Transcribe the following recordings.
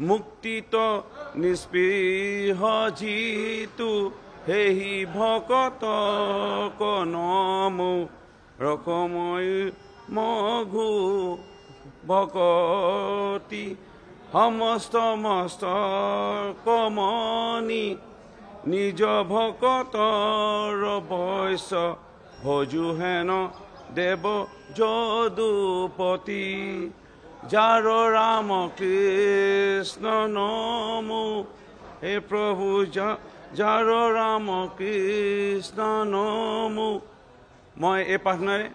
মুক্তিত নিস্পৃহ জিতু হেহি ভকত কনমু ৰসময় মঘু ভকতি সমস্ত মস্ত কমনি নিজ ভকতৰ বৈশ্য ভজু হেন দেৱ যদুপতি যাৰ ৰাম কৃষ্ণ নমো হে প্ৰভু যাৰ ৰাম কৃষ্ণ নমো। মই এই প্ৰাৰ্থনাৰে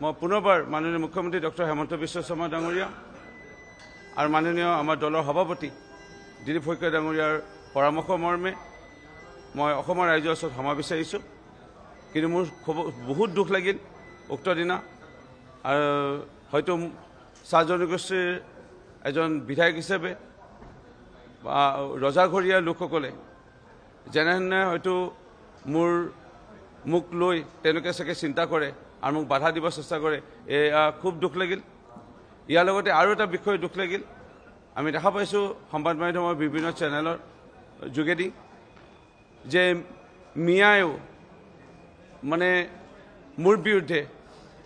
মই পুনৰবাৰ মাননীয় মুখ্যমন্ত্ৰী ডক্টৰ হেমন্ত বিশ্ব শৰ্মা ডাঙৰীয়া আৰু মাননীয় আমাৰ দলৰ সভাপতি দিলীপ শইকীয়া ডাঙৰীয়াৰ পৰামৰ্শ মৰ্মে মই অসমৰ ৰাইজৰ ওচৰত ক্ষমা বিচাৰিছোঁ। কিন্তু মোৰ বহুত দুখ লাগিল উক্ত দিনা, আৰু হয়তো চাহ জনগোষ্ঠীৰ এজন বিধায়ক হিচাপে বা ৰজাঘৰীয়া লোকসকলে যেনেধৰণে হয়তো মোক লৈ তেওঁলোকে চাগে চিন্তা কৰে আৰু মোক বাধা দিব চেষ্টা কৰে, এয়া খুব দুখ লাগিল। ইয়াৰ লগতে আৰু এটা বিষয় দুখ লাগিল, আমি দেখা পাইছোঁ সংবাদ মাধ্যমৰ বিভিন্ন চেনেলৰ যোগেদি যে মিয়ায়ো মানে মোৰ বিৰুদ্ধে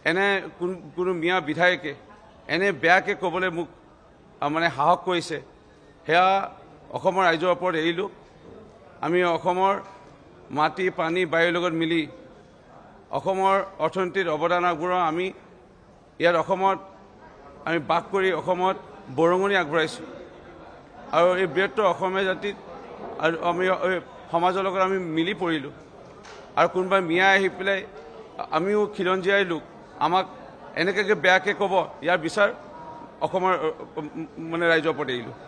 এনে কোনো মিয়া বিধায়কে এনে বেয়াকৈ ক'বলৈ মোক মানে সাহস কৰিছে, সেয়া অসমৰ ৰাইজৰ ওপৰত এৰিলোঁ। আমি অসমৰ মাটি পানী বায়ুৰ লগত মিলি অসমৰ অৰ্থনীতিত অৱদান আগবঢ়াওঁ। আমি ইয়াত অসমত আমি বাস কৰি অসমত বৰঙণি আগবঢ়াইছোঁ, আৰু এই বৃহত্তৰ অসমীয়া জাতিত আৰু আমি সমাজৰ লগত আমি মিলি পৰিলোঁ। আৰু কোনোবাই মিয়া আহি পেলাই আমিও খিলঞ্জীয়াই লোক আমাক এনেকৈ বেয়াকৈ ক'ব, ইয়াৰ বিচাৰ অসমৰ মানে ৰাইজৰ ওপৰত এৰিলোঁ।